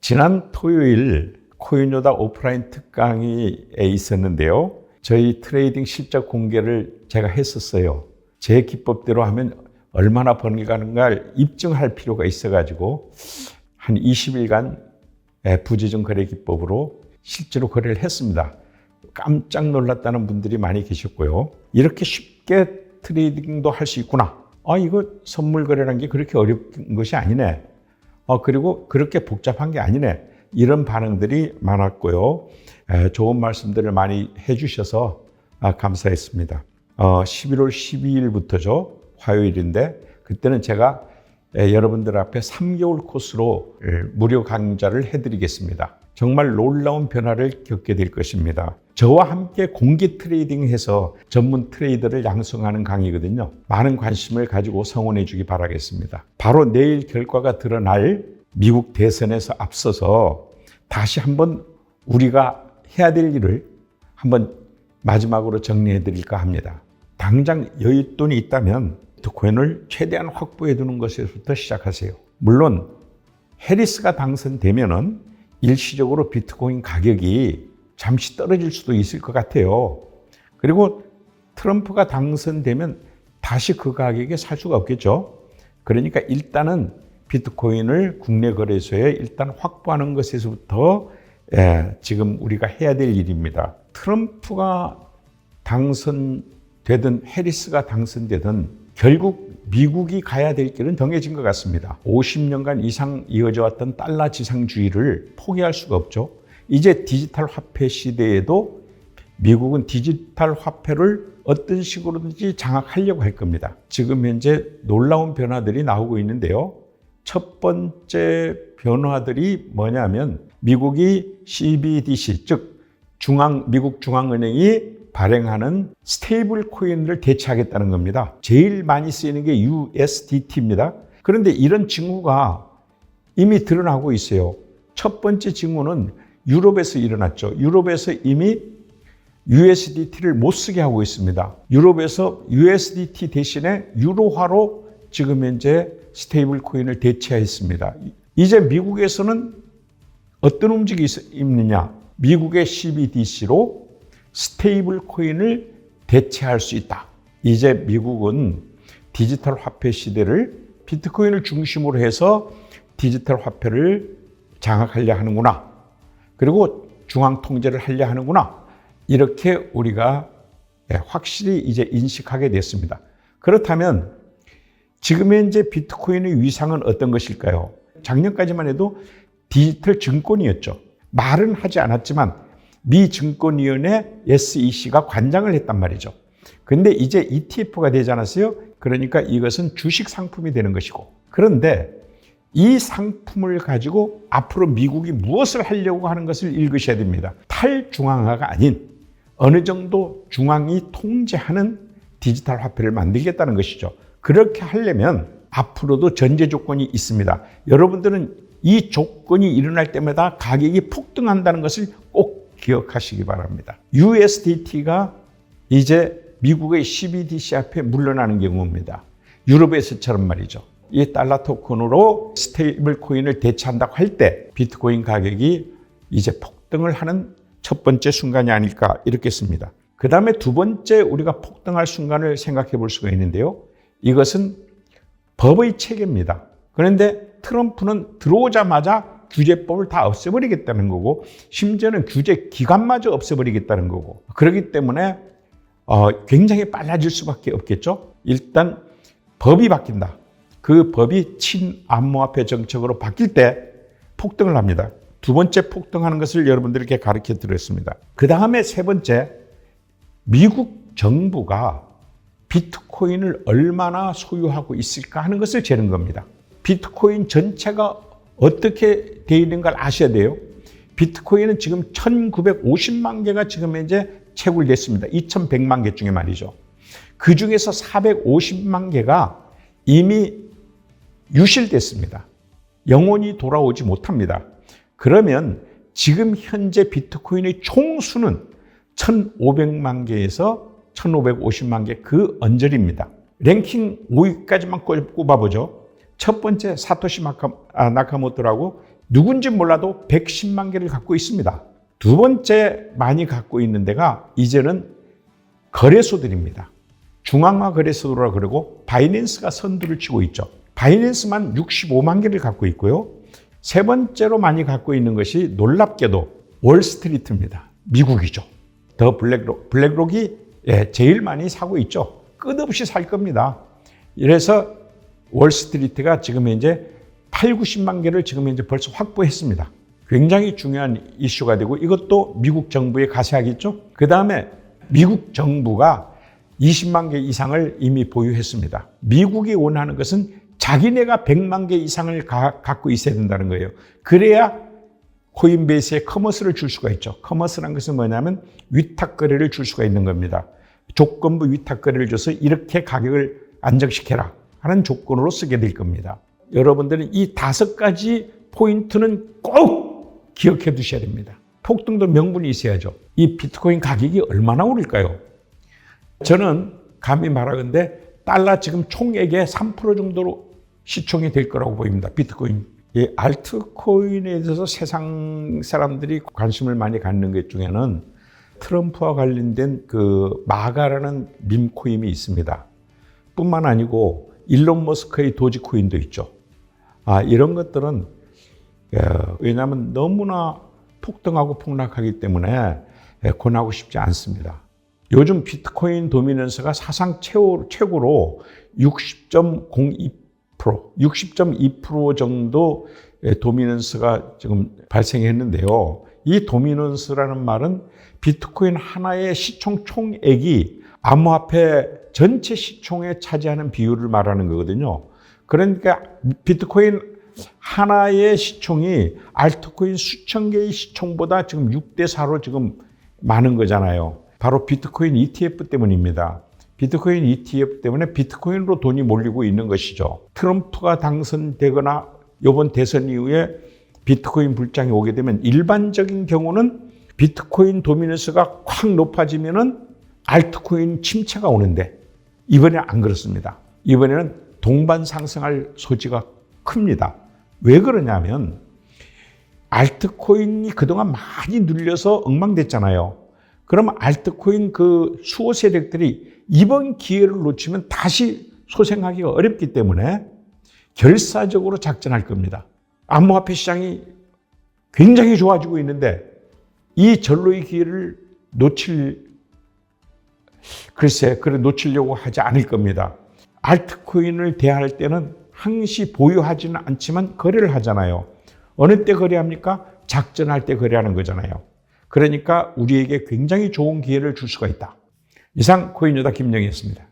지난 토요일 코인요다 오프라인 특강에 있었는데요. 저희 트레이딩 실적 공개를 제가 했었어요. 제 기법대로 하면 얼마나 버는가를 입증할 필요가 있어가지고 한 20일간 부재중 거래 기법으로 실제로 거래를 했습니다. 깜짝 놀랐다는 분들이 많이 계셨고요. 이렇게 쉽게 트레이딩도 할 수 있구나. 이거 선물 거래라는 게 그렇게 어려운 것이 아니네. 그리고 그렇게 복잡한 게 아니네. 이런 반응들이 많았고요. 좋은 말씀들을 많이 해주셔서 감사했습니다. 11월 12일부터죠. 화요일인데 그때는 제가 여러분들 앞에 3개월 코스로 무료 강좌를 해드리겠습니다. 정말 놀라운 변화를 겪게 될 것입니다. 저와 함께 공개 트레이딩해서 전문 트레이더를 양성하는 강의거든요. 많은 관심을 가지고 성원해 주기 바라겠습니다. 바로 내일 결과가 드러날 미국 대선에서 앞서서 다시 한번 우리가 해야 될 일을 한번 마지막으로 정리해 드릴까 합니다. 당장 여윳돈이 있다면 비트코인을 최대한 확보해 두는 것에서부터 시작하세요. 물론 해리스가 당선되면은 일시적으로 비트코인 가격이 잠시 떨어질 수도 있을 것 같아요. 그리고 트럼프가 당선되면 다시 그 가격에 살 수가 없겠죠. 그러니까 일단은 비트코인을 국내 거래소에 일단 확보하는 것에서부터 지금 우리가 해야 될 일입니다. 트럼프가 당선되든 해리스가 당선되든 결국 미국이 가야 될 길은 정해진 것 같습니다. 50년간 이상 이어져 왔던 달러 지상주의를 포기할 수가 없죠. 이제 디지털 화폐 시대에도 미국은 디지털 화폐를 어떤 식으로든지 장악하려고 할 겁니다. 지금 현재 놀라운 변화들이 나오고 있는데요. 첫 번째 변화들이 뭐냐면 미국이 CBDC, 즉 미국 중앙은행이 발행하는 스테이블 코인을 대체하겠다는 겁니다. 제일 많이 쓰이는 게 USDT입니다. 그런데 이런 징후가 이미 드러나고 있어요. 첫 번째 징후는 유럽에서 일어났죠. 유럽에서 이미 USDT를 못 쓰게 하고 있습니다. 유럽에서 USDT 대신에 유로화로 지금 현재 스테이블 코인을 대체했습니다. 이제 미국에서는 어떤 움직임이 있느냐? 미국의 CBDC로 스테이블 코인을 대체할 수 있다. 이제 미국은 디지털 화폐 시대를 비트코인을 중심으로 해서 디지털 화폐를 장악하려 하는구나. 그리고 중앙 통제를 하려 하는구나. 이렇게 우리가 확실히 이제 인식하게 됐습니다. 그렇다면 지금 현재 비트코인의 위상은 어떤 것일까요? 작년까지만 해도 디지털 증권이었죠. 말은 하지 않았지만 미 증권위원회 SEC가 관장을 했단 말이죠. 근데 이제 ETF가 되지 않았어요? 그러니까 이것은 주식 상품이 되는 것이고. 그런데 이 상품을 가지고 앞으로 미국이 무엇을 하려고 하는 것을 읽으셔야 됩니다. 탈중앙화가 아닌 어느 정도 중앙이 통제하는 디지털 화폐를 만들겠다는 것이죠. 그렇게 하려면 앞으로도 전제 조건이 있습니다. 여러분들은 이 조건이 일어날 때마다 가격이 폭등한다는 것을 꼭 기억하시기 바랍니다. USDT가 이제 미국의 CBDC 앞에 물러나는 경우입니다. 유럽에서처럼 말이죠. 이 달러 토큰으로 스테이블 코인을 대체한다고 할 때 비트코인 가격이 이제 폭등을 하는 첫 번째 순간이 아닐까 이렇게 씁니다. 그 다음에 두 번째 우리가 폭등할 순간을 생각해 볼 수가 있는데요. 이것은 법의 체계입니다. 그런데 트럼프는 들어오자마자 규제법을 다 없애버리겠다는 거고 심지어는 규제 기관마저 없애버리겠다는 거고 그렇기 때문에 굉장히 빨라질 수밖에 없겠죠. 일단 법이 바뀐다. 그 법이 친암호화폐 정책으로 바뀔 때 폭등을 합니다. 두 번째 폭등하는 것을 여러분들에게 가르쳐 드렸습니다. 그 다음에 세 번째, 미국 정부가 비트코인을 얼마나 소유하고 있을까 하는 것을 재는 겁니다. 비트코인 전체가 어떻게 되어 있는 걸 아셔야 돼요. 비트코인은 지금 1950만 개가 지금 현재 채굴됐습니다. 2100만 개 중에 말이죠. 그 중에서 450만 개가 이미 유실됐습니다. 영원히 돌아오지 못합니다. 그러면 지금 현재 비트코인의 총수는 1500만 개에서 1550만 개 그 언저리입니다. 랭킹 5위까지만 꼽아보죠. 첫 번째 사토시 나카모토라고 누군지 몰라도 110만 개를 갖고 있습니다. 두 번째 많이 갖고 있는 데가 이제는 거래소들입니다. 중앙화 거래소라 그러고 바이낸스가 선두를 치고 있죠. 바이낸스만 65만 개를 갖고 있고요. 세 번째로 많이 갖고 있는 것이 놀랍게도 월스트리트입니다. 미국이죠. 더 블랙록이 제일 많이 사고 있죠. 끝없이 살 겁니다. 이래서 월스트리트가 지금 현재 8, 90만 개를 지금 현재 벌써 확보했습니다. 굉장히 중요한 이슈가 되고 이것도 미국 정부에 가세하겠죠. 그 다음에 미국 정부가 20만 개 이상을 이미 보유했습니다. 미국이 원하는 것은 자기네가 100만 개 이상을 갖고 있어야 된다는 거예요. 그래야 코인베이스에 커머스를 줄 수가 있죠. 커머스란 것은 뭐냐면 위탁 거래를 줄 수가 있는 겁니다. 조건부 위탁 거래를 줘서 이렇게 가격을 안정시켜라 하는 조건으로 쓰게 될 겁니다. 여러분들은 이 5가지 포인트는 꼭 기억해 두셔야 됩니다. 폭등도 명분이 있어야죠. 이 비트코인 가격이 얼마나 오를까요? 저는 감히 말하건대 달러 지금 총액의 3% 정도로 시총이 될 거라고 보입니다. 비트코인. 이 알트코인에 대해서 세상 사람들이 관심을 많이 갖는 것 중에는 트럼프와 관련된 그 마가라는 밈코인이 있습니다. 뿐만 아니고 일론 머스크의 도지코인도 있죠. 이런 것들은 왜냐하면 너무나 폭등하고 폭락하기 때문에 권하고 싶지 않습니다. 요즘 비트코인 도미넌스가 사상 최고로 60.2% 정도 도미넌스가 지금 발생했는데요. 이 도미넌스라는 말은 비트코인 하나의 시총 총액이 암호화폐 전체 시총에 차지하는 비율을 말하는 거거든요. 그러니까 비트코인 하나의 시총이 알트코인 수천 개의 시총보다 지금 6대 4로 지금 많은 거잖아요. 바로 비트코인 ETF 때문입니다. 비트코인 ETF 때문에 비트코인으로 돈이 몰리고 있는 것이죠. 트럼프가 당선되거나 이번 대선 이후에 비트코인 불장이 오게 되면 일반적인 경우는 비트코인 도미넌스가 확 높아지면은 알트코인 침체가 오는데 이번에 안 그렇습니다. 이번에는 동반 상승할 소지가 큽니다. 왜 그러냐면 알트코인이 그동안 많이 눌려서 엉망됐잖아요. 그러면 알트코인 그 수호 세력들이 이번 기회를 놓치면 다시 소생하기가 어렵기 때문에 결사적으로 작전할 겁니다. 암호화폐 시장이 굉장히 좋아지고 있는데 이 절로의 기회를 놓치려고 하지 않을 겁니다. 알트코인을 대할 때는 항시 보유하지는 않지만 거래를 하잖아요. 어느 때 거래합니까? 작전할 때 거래하는 거잖아요. 그러니까 우리에게 굉장히 좋은 기회를 줄 수가 있다. 이상 코인여다 김영희였습니다.